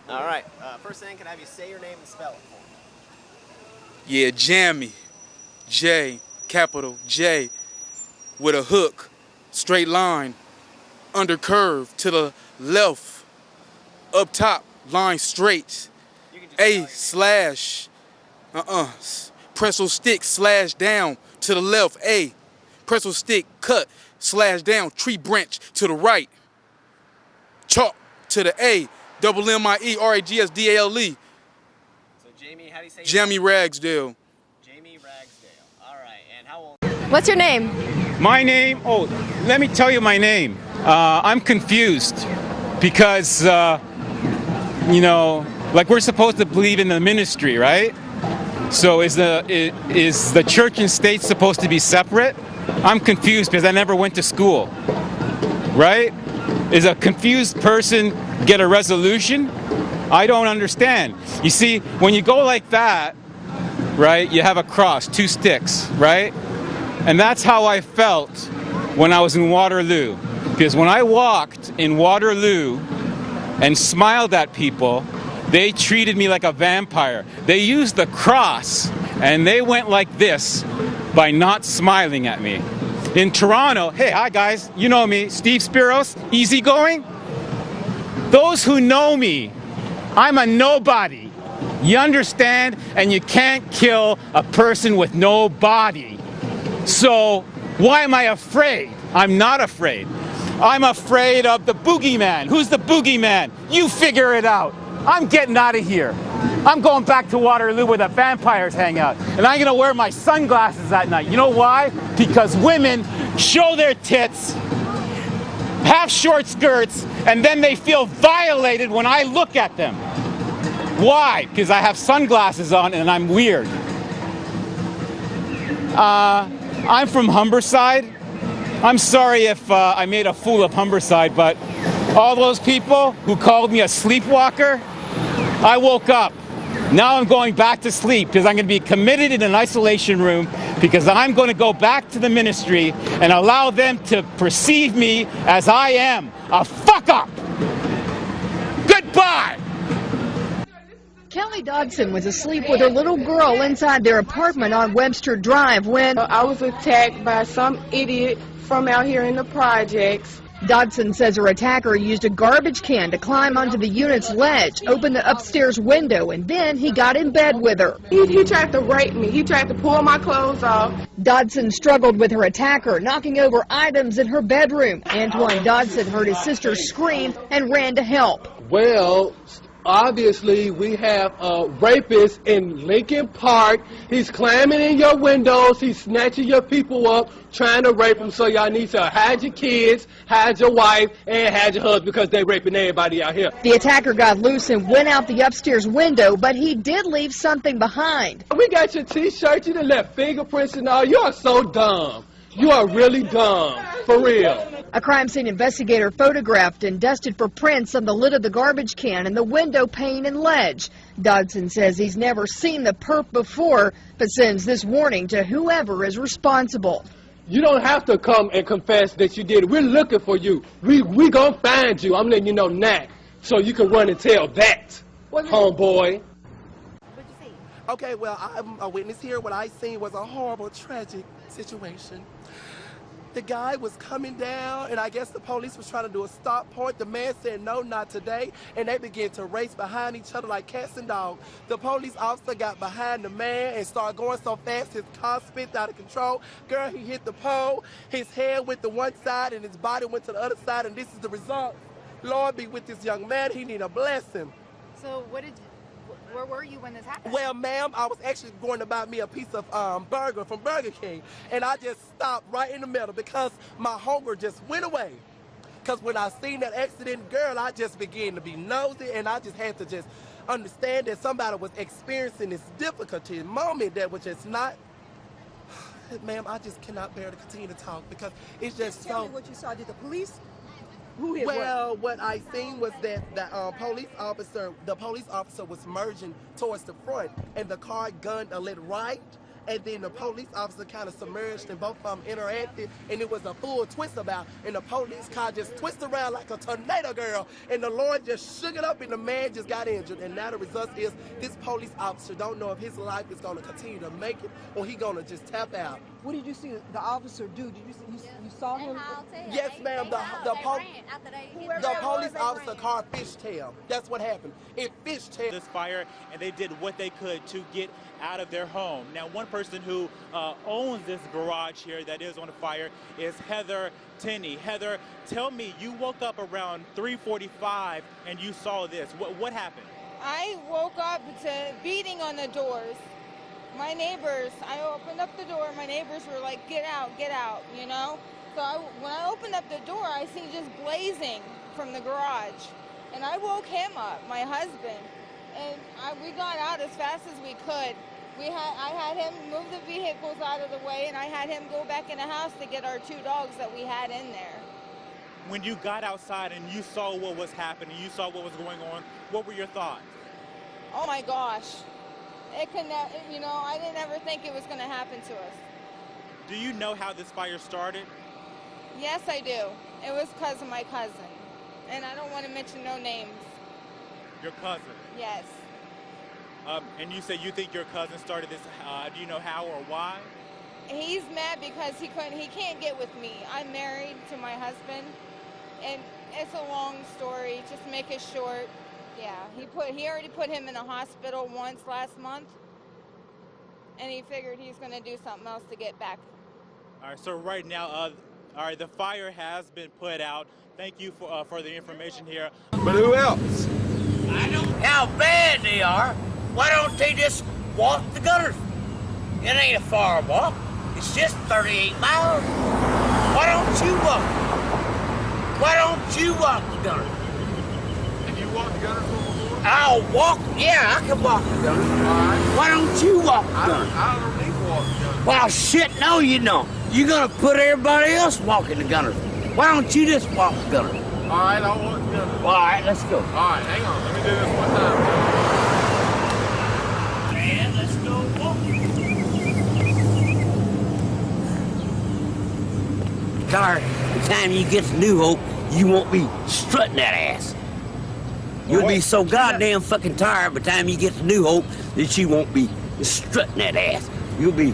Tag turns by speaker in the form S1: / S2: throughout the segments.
S1: All right. First thing, can I have you say your name and spell it for me?
S2: Yeah, Jammy. J, capital J, with a hook, straight line, under curve to the left, up top, line straight.
S1: You can just
S2: A
S1: spell your name.
S2: slash, pretzel stick slash down to the left. A, pretzel stick cut slash down, tree branch to the right. Chalk to the A, double MIERAGSDALE.
S1: So, Jamie, how do you say your
S2: Jammy
S1: name?
S2: Ragsdale.
S1: Jamie Ragsdale. All right. And how old?
S3: What's your name?
S4: My name, oh, let me tell you my name. I'm confused because, like we're supposed to believe in the ministry, right? So is the church and state supposed to be separate? I'm confused because I never went to school, right? Is a confused person get a resolution? I don't understand. You see, when you go like that, right, you have a cross, two sticks, right? And that's how I felt when I was in Waterloo. Because when I walked in Waterloo and smiled at people, they treated me like a vampire. They used the cross and they went like this by not smiling at me. In Toronto, hey, hi guys, you know me, Steve Spiros, easygoing. Those who know me, I'm a nobody. You understand? And you can't kill a person with no body. So why am I afraid? I'm not afraid. I'm afraid of the boogeyman. Who's the boogeyman? You figure it out. I'm getting out of here. I'm going back to Waterloo where the vampires hang out. And I'm gonna wear my sunglasses at night. You know why? Because women show their tits, have short skirts, and then they feel violated when I look at them. Why? Because I have sunglasses on and I'm weird. I'm from Humberside. I'm sorry if I made a fool of Humberside, but all those people who called me a sleepwalker, I woke up. Now I'm going back to sleep because I'm going to be committed in an isolation room because I'm going to go back to the ministry and allow them to perceive me as I am, a fuck up. Goodbye.
S3: Kelly Dodson was asleep with her little girl inside their apartment on Webster Drive when
S5: I was attacked by some idiot from out here in the projects.
S3: Dodson says her attacker used a garbage can to climb onto the unit's ledge, open the upstairs window, and then he got in bed with her.
S5: He tried to rape me. He tried to pull my clothes off.
S3: Dodson struggled with her attacker, knocking over items in her bedroom. Antoine Dodson heard his sister scream and ran to help.
S6: Well, obviously, we have a rapist in Lincoln Park. He's climbing in your windows. He's snatching your people up, trying to rape them. So y'all need to hide your kids, hide your wife, and hide your husband because they're raping everybody out here.
S3: The attacker got loose and went out the upstairs window, but he did leave something behind.
S6: We got your T-shirt. You done left fingerprints and all. You are so dumb. You are really dumb. For real.
S3: A crime scene investigator photographed and dusted for prints on the lid of the garbage can and the window pane and ledge. Dodson says he's never seen the perp before, but sends this warning to whoever is responsible.
S6: You don't have to come and confess that you did it. We're looking for you. We gonna find you. I'm letting you know now, so you can run and tell that, homeboy.
S7: Okay, well, I'm a witness here. What I seen was a horrible, tragic situation. The guy was coming down, and I guess the police was trying to do a stop point. The man said, no, not today, and they began to race behind each other like cats and dogs. The police officer got behind the man and started going so fast his car spit out of control. Girl, he hit the pole. His head went to one side, and his body went to the other side, and this is the result. Lord be with this young man. He need a blessing.
S8: So where were you when this happened?
S7: Well, ma'am, I was actually going to buy me a piece of burger from Burger King, and I just stopped right in the middle because my hunger just went away. Because when I seen that accident, girl, I just began to be nosy, and I just had to just understand that somebody was experiencing this difficulty moment that was just not. Ma'am, I just cannot bear to continue to talk because it's just
S9: Tell
S7: so.
S9: me what you saw. Did the police?
S7: Well, what I seen was that the police officer was merging towards the front, and the car gunned a little right, And then the police officer kind of submerged and both of them interacted, and it was a full twist about, and the police car just twisted around like a tornado, girl, and the Lord just shook it up, and the man just got injured. And now the result is this police officer don't know if his life is going to continue to make it or he going to just tap out.
S9: What did you see the officer do? Did you see, you saw him?
S7: Yes, ma'am. The police officer car fishtail. That's what happened. It fishtailed
S10: this fire, and they did what they could to get out of their home. Now, one person who owns this garage here that is on fire is Heather Tenney. Heather, tell me, you woke up around 3:45 and you saw this. What happened?
S11: I woke up to beating on the doors. My neighbors, I opened up the door, my neighbors were like, get out, you know? So when I opened up the door, I see just blazing from the garage. And I woke him up, my husband, and we got out as fast as we could. I had him move the vehicles out of the way, and I had him go back in the house to get our 2 dogs that we had in there.
S10: When you got outside and you saw what was happening, you saw what was going on, what were your thoughts?
S11: Oh my gosh. You know, I didn't ever think it was going to happen to us.
S10: Do you know how this fire started?
S11: Yes, I do. It was because of my cousin. And I don't want to mention no names.
S10: Your cousin?
S11: Yes.
S10: And you say you think your cousin started this. Do you know how or why?
S11: He's mad because he can't get with me. I'm married to my husband, and it's a long story. Just make it short. Yeah, he already put him in a hospital once last month, and he figured he's going to do something else to get back.
S10: All right, so right now, all right, the fire has been put out. Thank you for the information here.
S12: But who else?
S13: I know how bad they are. Why don't they just walk the gutters? It ain't a far walk. It's just 38 miles. Why don't you walk? Why don't you walk the gutters?
S12: Can you walk the gutters before?
S13: I'll walk. Yeah, I can walk the gutters.
S12: Right.
S13: Why don't you walk the gutters?
S12: I don't need to walk the gutters.
S13: Well, shit, no, you don't. You're gonna put everybody else walking the gutters. Why don't you just walk the gutters?
S12: All right, I'll walk the gutters.
S13: All right, let's go.
S12: All right, hang on. Let me do this one time.
S13: Man, let's go walking. Car, the time you get to New Hope, you won't be strutting that ass. You'll be so goddamn fucking tired by the time you get to New Hope that you won't be strutting that ass. You'll be,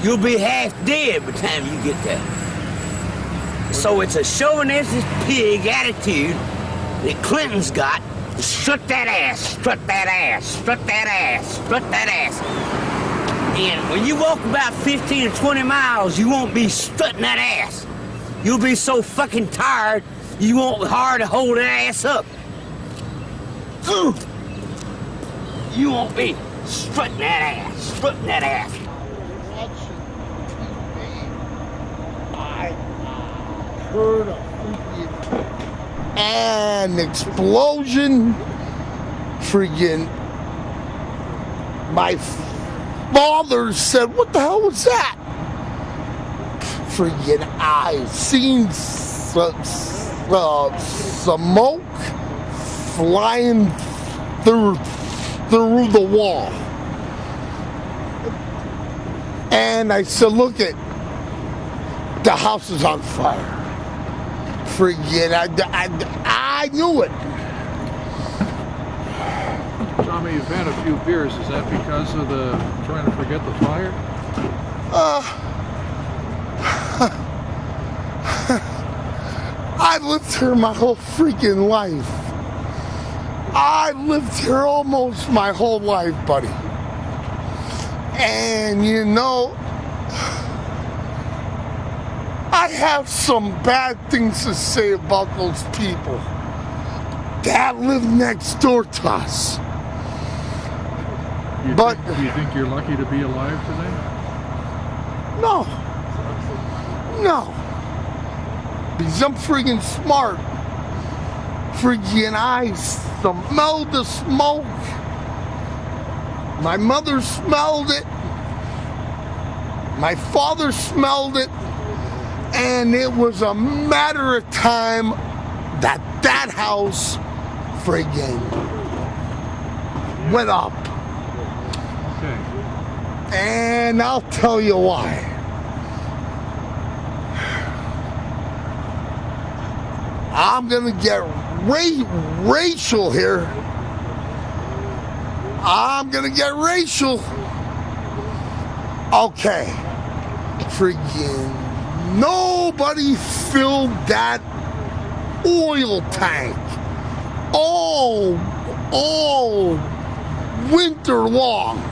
S13: you'll be half dead by the time you get there. So it's a chauvinistic pig attitude that Clinton's got. Strut that ass, strut that ass, strut that ass, strut that ass. And when you walk about 15 or 20 miles, you won't be strutting that ass. You'll be so fucking tired, you won't be hard to hold that ass up. You won't be strutting that ass, strutting that ass.
S14: I heard an explosion. Friggin' my father said, "What the hell was that?" Friggin' I seen some smoke flying through the wall, and I said, "Look it, the house is on fire." Friggin' I knew it.
S12: Tommy, you've had a few beers. Is that because of the trying to forget the fire?
S14: I lived here my whole freaking life. I lived here almost my whole life, buddy. And you know, I have some bad things to say about those people that live next door to us.
S12: Do you think you're lucky to be alive today?
S14: No. Because I'm friggin' smart. Friggin' I smelled the smoke. My mother smelled it. My father smelled it. And it was a matter of time that house friggin' went up.
S12: Okay.
S14: And I'll tell you why. I'm gonna get racial here. I'm gonna get racial. Okay. Friggin' nobody filled that oil tank all winter long.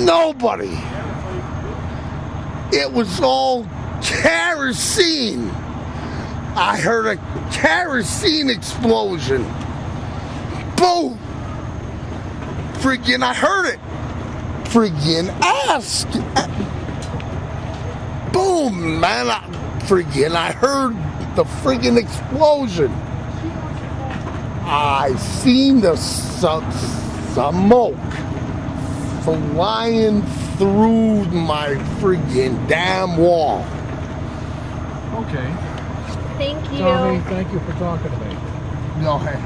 S14: Nobody. It was all kerosene. I heard a kerosene explosion. Boom. Friggin' I heard it. Friggin' ask. Boom, man. I heard the friggin' explosion. I seen the smoke flying through my friggin' damn wall.
S12: Okay.
S8: Thank you.
S12: Tommy, thank you for talking to me.
S14: No, hey.